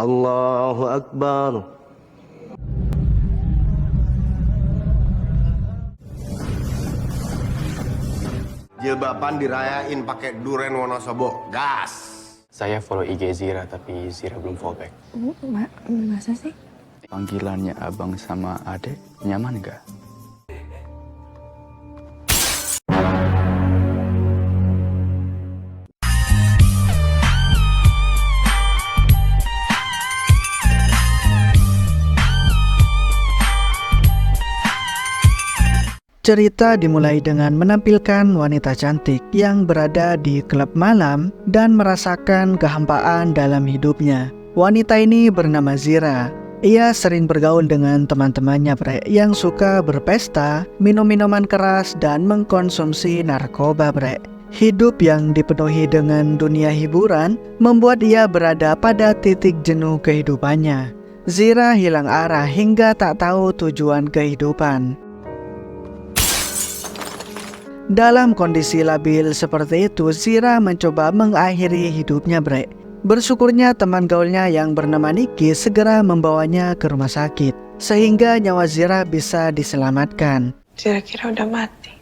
Allahu Akbar. Jilbaban dirayain pakai duren Wonosobo. Gas. Saya follow IG Zira, tapi Zira belum follow back. Masa sih? Panggilannya abang sama adek nyaman nggak? Cerita dimulai dengan menampilkan wanita cantik yang berada di klub malam dan merasakan kehampaan dalam hidupnya. Wanita ini bernama Zira. Ia sering bergaul dengan teman-temannya yang suka berpesta, minum minuman keras, dan mengkonsumsi narkoba. Hidup yang dipenuhi dengan dunia hiburan membuat ia berada pada titik jenuh kehidupannya. Zira hilang arah hingga tak tahu tujuan kehidupan. Dalam kondisi labil seperti itu, Zira mencoba mengakhiri hidupnya. Bersyukurnya teman gaulnya yang bernama Niki segera membawanya ke rumah sakit, sehingga nyawa Zira bisa diselamatkan. Zira kira udah mati.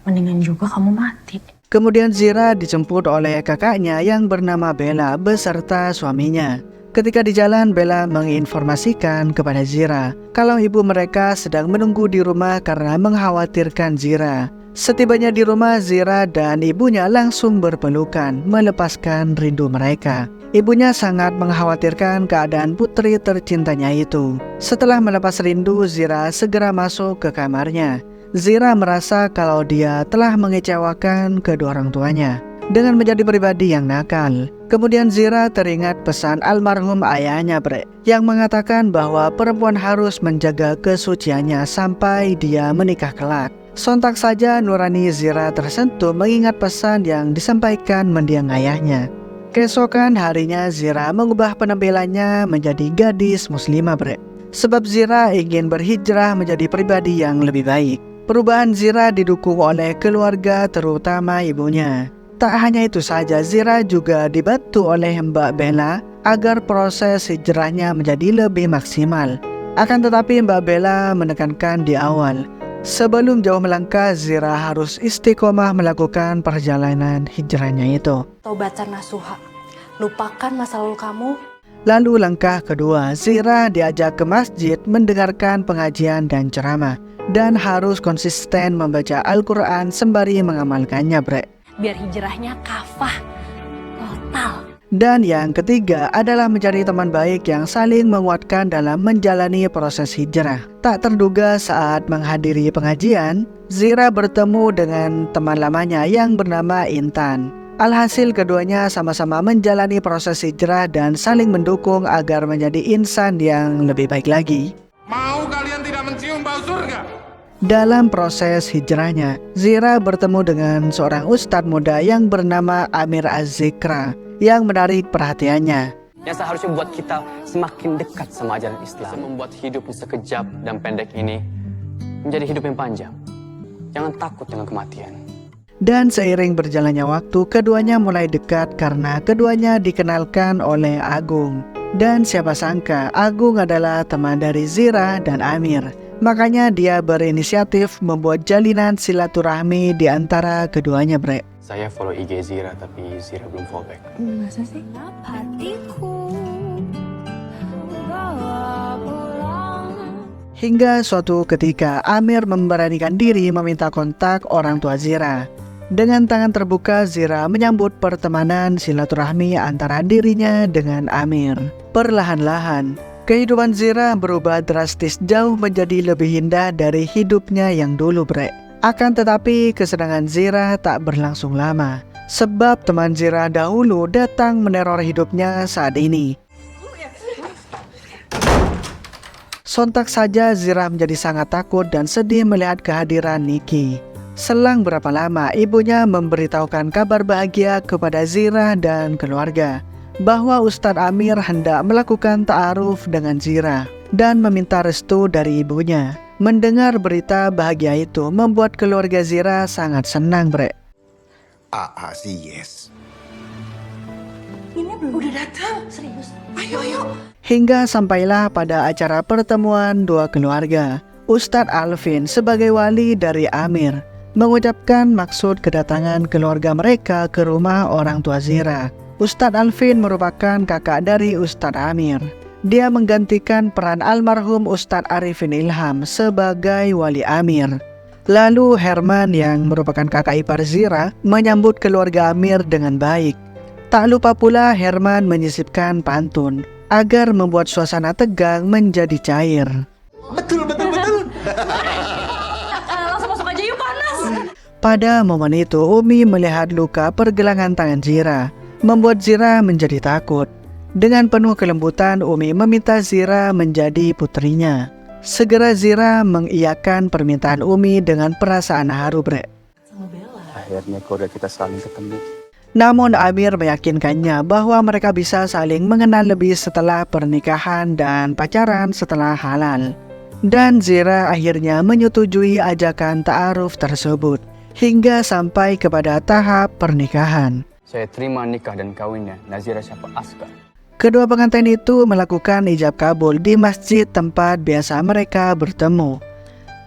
Mendingan juga kamu mati. Kemudian Zira dijemput oleh kakaknya yang bernama Bella beserta suaminya. Ketika di jalan, Bella menginformasikan kepada Zira kalau ibu mereka sedang menunggu di rumah karena mengkhawatirkan Zira. Setibanya di rumah, Zira dan ibunya langsung berpelukan, melepaskan rindu mereka. Ibunya sangat mengkhawatirkan keadaan putri tercintanya itu. Setelah melepas rindu, Zira segera masuk ke kamarnya. Zira merasa kalau dia telah mengecewakan kedua orang tuanya dengan menjadi pribadi yang nakal. Kemudian Zira teringat pesan almarhum ayahnya yang mengatakan bahwa perempuan harus menjaga kesuciannya sampai dia menikah kelak. Sontak saja nurani Zira tersentuh mengingat pesan yang disampaikan mendiang ayahnya. Keesokan harinya Zira mengubah penampilannya menjadi gadis muslimah. Sebab Zira ingin berhijrah menjadi pribadi yang lebih baik. Perubahan Zira didukung oleh keluarga terutama ibunya. Tak hanya itu saja, Zira juga dibantu oleh Mbak Bella agar proses hijrahnya menjadi lebih maksimal. Akan tetapi Mbak Bella menekankan di awal, sebelum jauh melangkah, Zira harus istiqomah melakukan perjalanan hijrahnya itu. Taubatan nasuha, lupakan masa lalu kamu. Lalu langkah kedua, Zira diajak ke masjid mendengarkan pengajian dan ceramah, dan harus konsisten membaca Al-Quran sembari mengamalkannya. Biar hijrahnya kafah, total. Dan yang ketiga adalah mencari teman baik yang saling menguatkan dalam menjalani proses hijrah. Tak terduga saat menghadiri pengajian, Zira bertemu dengan teman lamanya yang bernama Intan. Alhasil keduanya sama-sama menjalani proses hijrah dan saling mendukung agar menjadi insan yang lebih baik lagi. Mau kalian tidak mencium bau surga? Dalam proses hijrahnya, Zira bertemu dengan seorang ustadz muda yang bernama Amir Az-Zikra yang menarik perhatiannya. Yang seharusnya membuat kita semakin dekat sama ajaran Islam. Membuat hidup yang sekejap dan pendek ini menjadi hidup yang panjang. Jangan takut dengan kematian. Dan seiring berjalannya waktu, keduanya mulai dekat karena keduanya dikenalkan oleh Agung. Dan siapa sangka Agung adalah teman dari Zira dan Amir. Makanya dia berinisiatif membuat jalinan silaturahmi di antara keduanya. Saya follow IG Zira, tapi Zira belum follow back. Masa sih? Hingga suatu ketika Amir memberanikan diri meminta kontak orang tua Zira. Dengan tangan terbuka, Zira menyambut pertemanan silaturahmi antara dirinya dengan Amir. Perlahan-lahan, kehidupan Zira berubah drastis, jauh menjadi lebih indah dari hidupnya yang dulu. Akan tetapi kesenangan Zira tak berlangsung lama, sebab teman Zira dahulu datang meneror hidupnya saat ini. Sontak saja Zira menjadi sangat takut dan sedih melihat kehadiran Niki. Selang berapa lama ibunya memberitahukan kabar bahagia kepada Zira dan keluarga bahwa Ustadz Amir hendak melakukan ta'aruf dengan Zira dan meminta restu dari ibunya. Mendengar berita bahagia itu membuat keluarga Zira sangat senang. sih yes. Ini Udah datang. Serius. Ayo. Hingga sampailah pada acara pertemuan dua keluarga. Ustadz Alvin sebagai wali dari Amir mengucapkan maksud kedatangan keluarga mereka ke rumah orang tua Zira. Ustadz Alvin merupakan kakak dari Ustadz Amir. Dia menggantikan peran almarhum Ustadz Arifin Ilham sebagai wali Amir. Lalu Herman yang merupakan kakak ipar Zira menyambut keluarga Amir dengan baik. Tak lupa pula Herman menyisipkan pantun agar membuat suasana tegang menjadi cair. Betul. Langsung masuk aja yuk, panas. Pada momen itu Umi melihat luka pergelangan tangan Zira, membuat Zira menjadi takut. Dengan penuh kelembutan Umi meminta Zira menjadi putrinya. Segera Zira mengiyakan permintaan Umi dengan perasaan haru, Bre. Akhirnya keluarga kita saling ketemu. Namun Amir meyakinkannya bahwa mereka bisa saling mengenal lebih setelah pernikahan dan pacaran setelah halal. Dan Zira akhirnya menyetujui ajakan ta'aruf tersebut hingga sampai kepada tahap pernikahan. Saya terima nikah dan kawinnya Nazira Syafa Askar. Kedua pengantin itu melakukan ijab kabul di masjid tempat biasa mereka bertemu.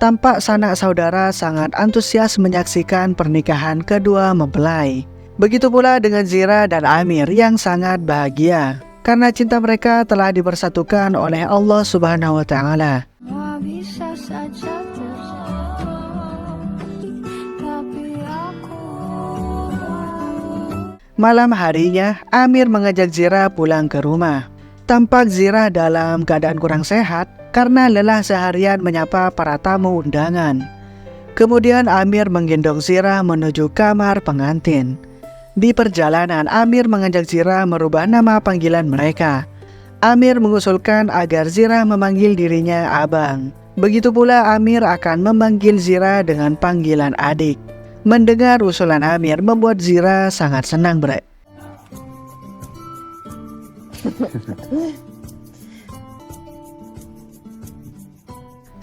Tampak sanak saudara sangat antusias menyaksikan pernikahan kedua mempelai. Begitu pula dengan Zira dan Amir yang sangat bahagia karena cinta mereka telah dipersatukan oleh Allah Subhanahu wa Ta'ala. Bisa saja tapi aku Malam harinya, Amir mengajak Zira pulang ke rumah. Tampak Zira dalam keadaan kurang sehat karena lelah seharian menyapa para tamu undangan. Kemudian Amir menggendong Zira menuju kamar pengantin. Di perjalanan, Amir mengajak Zira merubah nama panggilan mereka. Amir mengusulkan agar Zira memanggil dirinya abang. Begitu pula Amir akan memanggil Zira dengan panggilan adik. Mendengar usulan Amir membuat Zira sangat senang, Bre.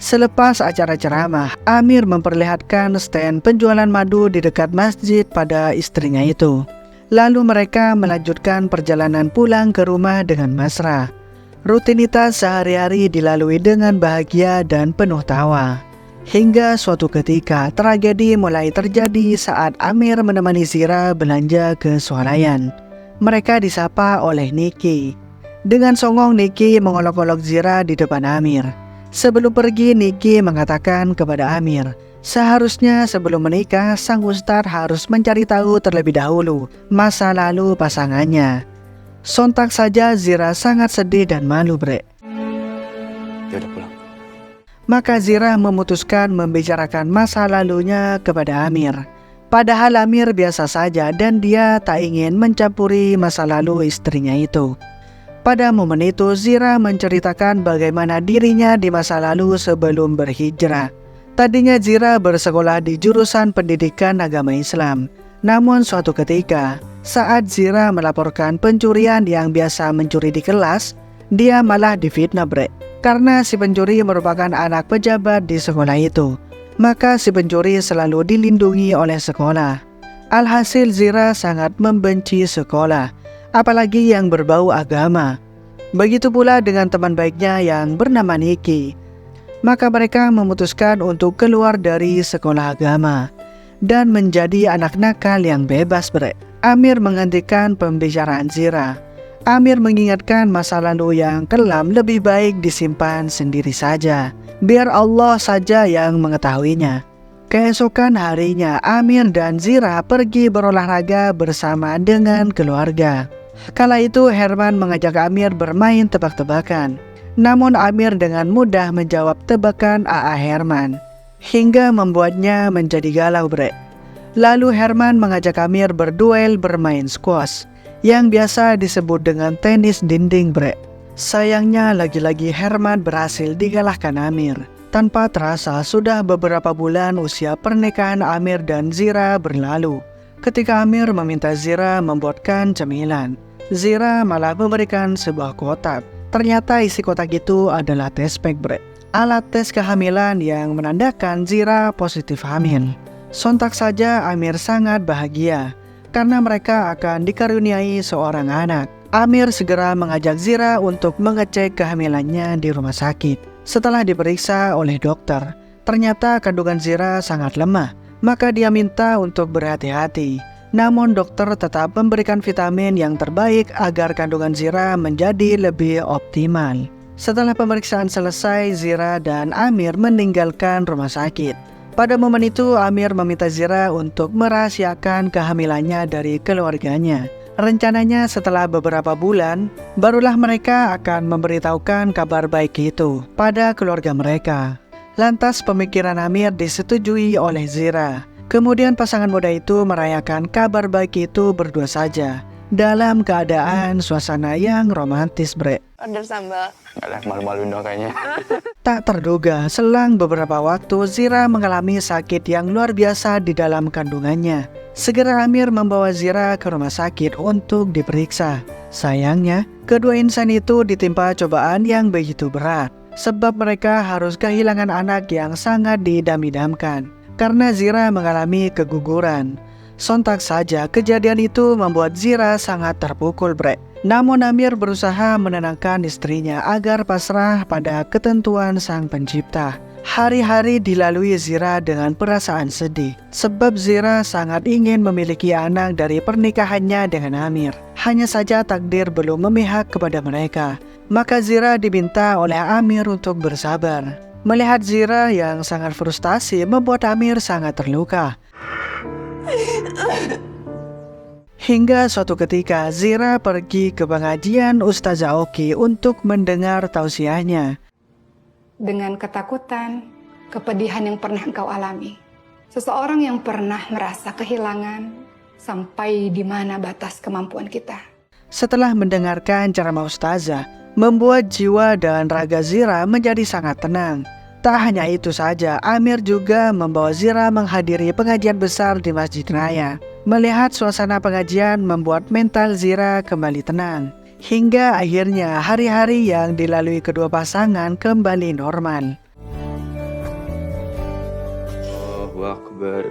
Selepas acara ceramah, Amir memperlihatkan stand penjualan madu di dekat masjid pada istrinya itu. Lalu mereka melanjutkan perjalanan pulang ke rumah dengan mesra. Rutinitas sehari-hari dilalui dengan bahagia dan penuh tawa. Hingga suatu ketika tragedi mulai terjadi saat Amir menemani Zira belanja ke swalayan. Mereka disapa oleh Niki. Dengan songong Niki mengolok-olok Zira di depan Amir. Sebelum pergi Niki mengatakan kepada Amir, seharusnya sebelum menikah sang ustadz harus mencari tahu terlebih dahulu masa lalu pasangannya. Sontak saja Zira sangat sedih dan malu, Bre. Dia udah pulang. Maka Zira memutuskan membicarakan masa lalunya kepada Amir. Padahal Amir biasa saja dan dia tak ingin mencampuri masa lalu istrinya itu. Pada momen itu Zira menceritakan bagaimana dirinya di masa lalu sebelum berhijrah. Tadinya Zira bersekolah di jurusan pendidikan agama Islam. Namun suatu ketika, saat Zira melaporkan pencurian yang biasa mencuri di kelas, dia malah difitnah, Bre. Karena si pencuri merupakan anak pejabat di sekolah itu, maka si pencuri selalu dilindungi oleh sekolah. Alhasil Zira sangat membenci sekolah, apalagi yang berbau agama. Begitu pula dengan teman baiknya yang bernama Niki. Maka mereka memutuskan untuk keluar dari sekolah agama dan menjadi anak nakal yang bebas, Bre. Amir menghentikan pembicaraan Zira. Amir mengingatkan masa lalu yang kelam lebih baik disimpan sendiri saja. Biar Allah saja yang mengetahuinya. Keesokan harinya Amir dan Zira pergi berolahraga bersama dengan keluarga. Kala itu Herman mengajak Amir bermain tebak-tebakan. Namun Amir dengan mudah menjawab tebakan AA Herman, hingga membuatnya menjadi galau, Bre. Lalu Herman mengajak Amir berduel bermain squash, yang biasa disebut dengan tenis dinding, Bre. Sayangnya lagi-lagi Herman berhasil dikalahkan Amir. Tanpa terasa sudah beberapa bulan usia pernikahan Amir dan Zira berlalu. Ketika Amir meminta Zira membuatkan cemilan, Zira malah memberikan sebuah kotak. Ternyata isi kotak itu adalah tes pack, Bre. Alat tes kehamilan yang menandakan Zira positif hamil. Sontak saja Amir sangat bahagia karena mereka akan dikaruniai seorang anak. Amir segera mengajak Zira untuk mengecek kehamilannya di rumah sakit. Setelah diperiksa oleh dokter, ternyata kandungan Zira sangat lemah, maka dia minta untuk berhati-hati. Namun dokter tetap memberikan vitamin yang terbaik agar kandungan Zira menjadi lebih optimal. Setelah pemeriksaan selesai, Zira dan Amir meninggalkan rumah sakit. Pada momen itu, Amir meminta Zira untuk merahasiakan kehamilannya dari keluarganya. Rencananya setelah beberapa bulan, barulah mereka akan memberitahukan kabar baik itu pada keluarga mereka. Lantas pemikiran Amir disetujui oleh Zira. Kemudian pasangan muda itu merayakan kabar baik itu berdua saja, dalam keadaan suasana yang romantis, bre. Order sambal. Nggak ada malu-maluin dong kayaknya. Tak terduga, selang beberapa waktu Zira mengalami sakit yang luar biasa di dalam kandungannya. Segera Amir membawa Zira ke rumah sakit untuk diperiksa. Sayangnya, kedua insan itu ditimpa cobaan yang begitu berat, sebab mereka harus kehilangan anak yang sangat diidam-idamkan karena Zira mengalami keguguran. Sontak saja kejadian itu membuat Zira sangat terpukul, bre. Namun Amir berusaha menenangkan istrinya agar pasrah pada ketentuan Sang Pencipta. Hari-hari dilalui Zira dengan perasaan sedih, sebab Zira sangat ingin memiliki anak dari pernikahannya dengan Amir. Hanya saja takdir belum memihak kepada mereka. Maka Zira diminta oleh Amir untuk bersabar. Melihat Zira yang sangat frustasi membuat Amir sangat terluka. Hingga suatu ketika Zira pergi ke pengajian Ustazah Oki untuk mendengar tausiahnya. Dengan ketakutan, kepedihan yang pernah engkau alami. Seseorang yang pernah merasa kehilangan sampai di mana batas kemampuan kita. Setelah mendengarkan ceramah Ustazah, membuat jiwa dan raga Zira menjadi sangat tenang. Tak hanya itu saja, Amir juga membawa Zira menghadiri pengajian besar di Masjid Raya. Melihat suasana pengajian membuat mental Zira kembali tenang. Hingga akhirnya hari-hari yang dilalui kedua pasangan kembali normal. Allahu Akbar.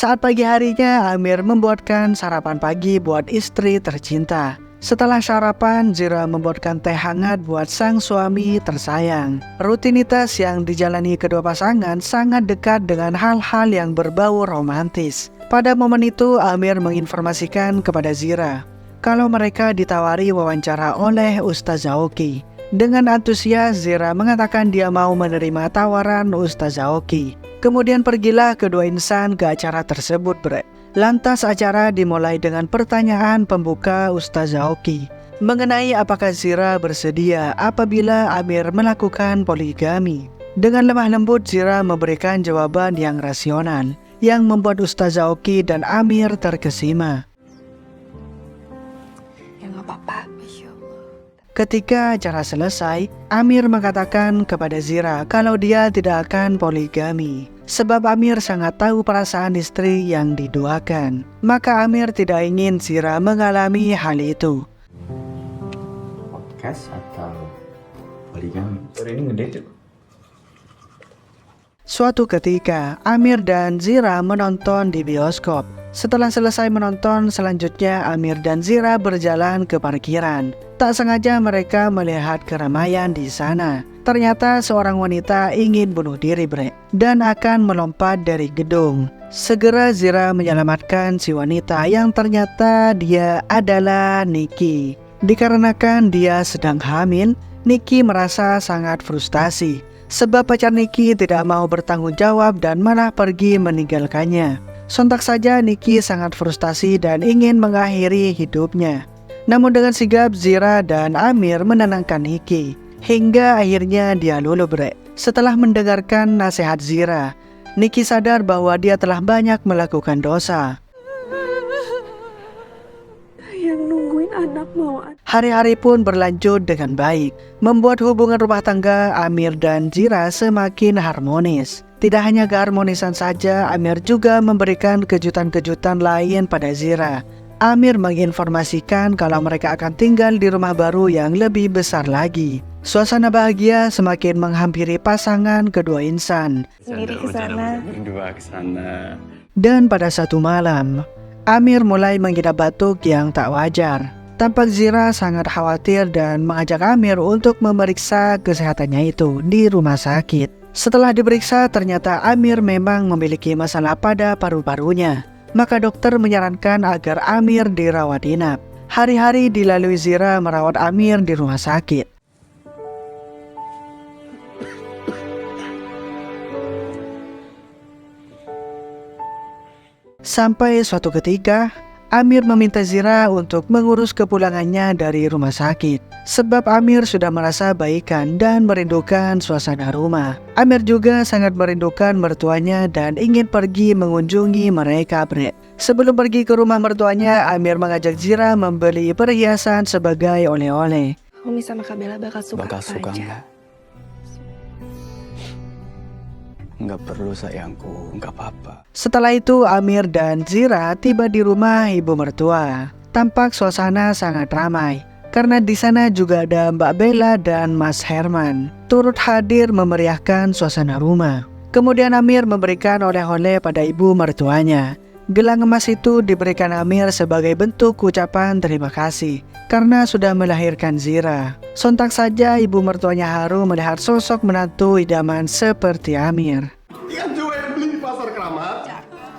Saat pagi harinya, Amir membuatkan sarapan pagi buat istri tercinta. Setelah sarapan, Zira membuatkan teh hangat buat sang suami tersayang. Rutinitas yang dijalani kedua pasangan sangat dekat dengan hal-hal yang berbau romantis. Pada momen itu, Amir menginformasikan kepada Zira kalau mereka ditawari wawancara oleh Ustazah Oki. Dengan antusias, Zira mengatakan dia mau menerima tawaran Ustazah Oki. Kemudian pergilah kedua insan ke acara tersebut, bre. Lantas acara dimulai dengan pertanyaan pembuka Ustazah Oki mengenai apakah Zira bersedia apabila Amir melakukan poligami. Dengan lemah lembut Zira memberikan jawaban yang rasional yang membuat Ustazah Oki dan Amir terkesima. Ya nggak apa-apa. Ketika acara selesai, Amir mengatakan kepada Zira kalau dia tidak akan poligami. Sebab Amir sangat tahu perasaan istri yang didoakan. Maka Amir tidak ingin Zira mengalami hal itu. Podcast atau poligami? Sore ini ngedate. Suatu ketika, Amir dan Zira menonton di bioskop. Setelah selesai menonton, selanjutnya Amir dan Zira berjalan ke parkiran. Tak sengaja mereka melihat keramaian di sana. Ternyata seorang wanita ingin bunuh diri, bre, dan akan melompat dari gedung. Segera Zira menyelamatkan si wanita yang ternyata dia adalah Niki. Dikarenakan dia sedang hamil, Niki merasa sangat frustasi. Sebab pacar Niki tidak mau bertanggung jawab dan malah pergi meninggalkannya. Sontak saja Niki sangat frustasi dan ingin mengakhiri hidupnya. Namun dengan sigap Zira dan Amir menenangkan Niki. Hingga akhirnya dia luluh, bre. Setelah mendengarkan nasihat Zira, Niki sadar bahwa dia telah banyak melakukan dosa. Yang nungguin anak mau. Hari-hari pun berlanjut dengan baik, membuat hubungan rumah tangga Amir dan Zira semakin harmonis. Tidak hanya keharmonisan saja, Amir juga memberikan kejutan-kejutan lain pada Zira. Amir menginformasikan kalau mereka akan tinggal di rumah baru yang lebih besar lagi. Suasana bahagia semakin menghampiri pasangan kedua insan. Sendiri ke sana. Berdua ke sana. Dan pada satu malam, Amir mulai mengidap batuk yang tak wajar. Tampak Zira sangat khawatir dan mengajak Amir untuk memeriksa kesehatannya itu di rumah sakit. Setelah diperiksa, ternyata Amir memang memiliki masalah pada paru-parunya. Maka dokter menyarankan agar Amir dirawat inap. Hari-hari dilalui Zira merawat Amir di rumah sakit. Sampai suatu ketika, Amir meminta Zira untuk mengurus kepulangannya dari rumah sakit. Sebab Amir sudah merasa baikan dan merindukan suasana rumah. Amir juga sangat merindukan mertuanya dan ingin pergi mengunjungi mereka, Bre. Sebelum pergi ke rumah mertuanya, Amir mengajak Zira membeli perhiasan sebagai oleh-oleh. Umi sama Kak Bella bakal suka aja. Enggak perlu sayangku, enggak apa-apa. Setelah itu Amir dan Zira tiba di rumah ibu mertua. Tampak suasana sangat ramai karena di sana juga ada Mbak Bella dan Mas Herman turut hadir memeriahkan suasana rumah. Kemudian Amir memberikan oleh-oleh pada ibu mertuanya. Gelang emas itu diberikan Amir sebagai bentuk ucapan terima kasih karena sudah melahirkan Zira. Sontak saja ibu mertuanya haru melihat sosok menantu idaman seperti Amir. Ikan juga yang beli di pasar Keramat.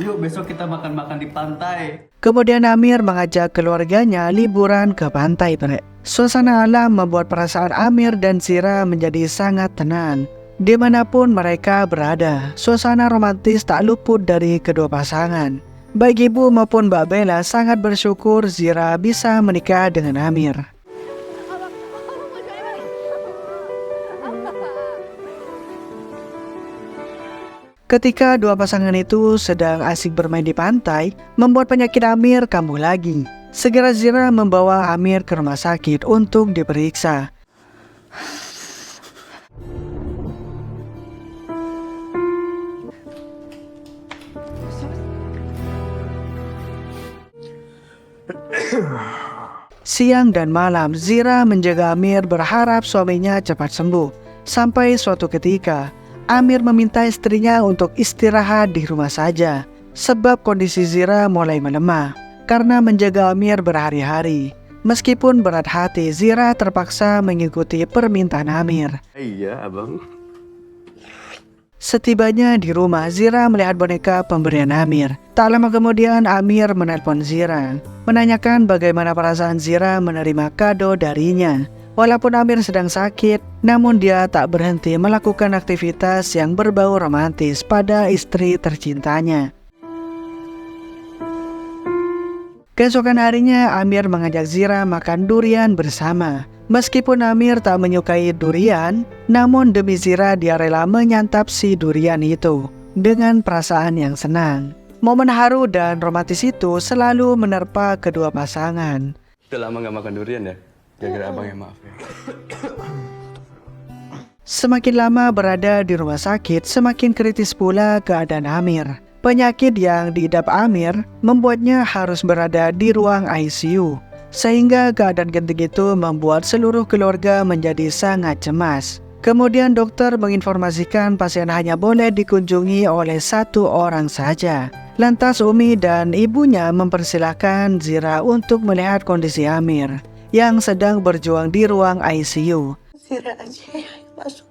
Yuk besok kita makan-makan di pantai. Kemudian Amir mengajak keluarganya liburan ke pantai, Bre. Suasana alam membuat perasaan Amir dan Zira menjadi sangat tenang. Dimanapun mereka berada, suasana romantis tak luput dari kedua pasangan. Baik ibu maupun Mbak Bella sangat bersyukur Zira bisa menikah dengan Amir. Ketika dua pasangan itu sedang asik bermain di pantai, membuat penyakit Amir kambuh lagi. Segera Zira membawa Amir ke rumah sakit untuk diperiksa. Siang dan malam, Zira menjaga Amir berharap suaminya cepat sembuh. Sampai suatu ketika, Amir meminta istrinya untuk istirahat di rumah saja. Sebab kondisi Zira mulai melemah karena menjaga Amir berhari-hari. Meskipun berat hati, Zira terpaksa mengikuti permintaan Amir. Iya, abang. Setibanya di rumah, Zira melihat boneka pemberian Amir. Tak lama kemudian Amir menelpon Zira, menanyakan bagaimana perasaan Zira menerima kado darinya. Walaupun Amir sedang sakit, namun dia tak berhenti melakukan aktivitas yang berbau romantis pada istri tercintanya. Keesokan harinya, Amir mengajak Zira makan durian bersama. Meskipun Amir tak menyukai durian, namun demi Zira dia rela menyantap si durian itu dengan perasaan yang senang. Momen haru dan romantis itu selalu menerpa kedua pasangan. Udah lama gak makan durian ya? Gara-gara abang ya, maaf ya. Semakin lama berada di rumah sakit, semakin kritis pula keadaan Amir. Penyakit yang diidap Amir membuatnya harus berada di ruang ICU. Sehingga keadaan genting itu membuat seluruh keluarga menjadi sangat cemas. Kemudian dokter menginformasikan pasien hanya boleh dikunjungi oleh satu orang saja. Lantas Umi dan ibunya mempersilahkan Zira untuk melihat kondisi Amir yang sedang berjuang di ruang ICU. Zira aja yang masuk.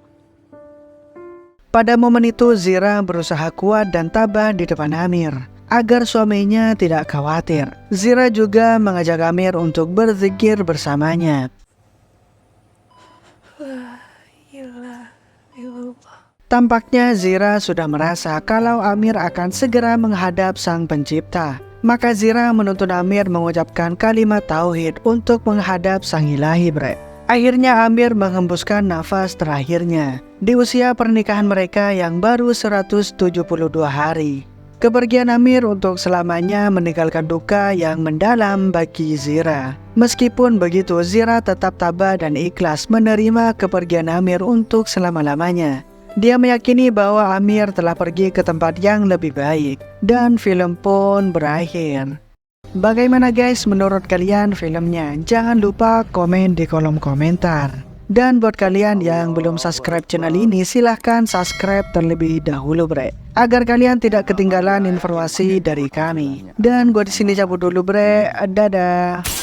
Pada momen itu Zira berusaha kuat dan tabah di depan Amir agar suaminya tidak khawatir. Zira juga mengajak Amir untuk berzikir bersamanya. Tampaknya Zira sudah merasa kalau Amir akan segera menghadap Sang Pencipta. Maka Zira menuntun Amir mengucapkan kalimat tauhid untuk menghadap Sang Ilahi, Bre. Akhirnya Amir menghembuskan nafas terakhirnya di usia pernikahan mereka yang baru 172 hari. Kepergian Amir untuk selamanya meninggalkan duka yang mendalam bagi Zira. Meskipun begitu, Zira tetap tabah dan ikhlas menerima kepergian Amir untuk selama-lamanya. Dia meyakini bahwa Amir telah pergi ke tempat yang lebih baik. Dan film pun berakhir. Bagaimana guys menurut kalian filmnya? Jangan lupa komen di kolom komentar. Dan buat kalian yang belum subscribe channel ini, silahkan subscribe terlebih dahulu bre, agar kalian tidak ketinggalan informasi dari kami. Dan gua di sini cabut dulu bre, dadah.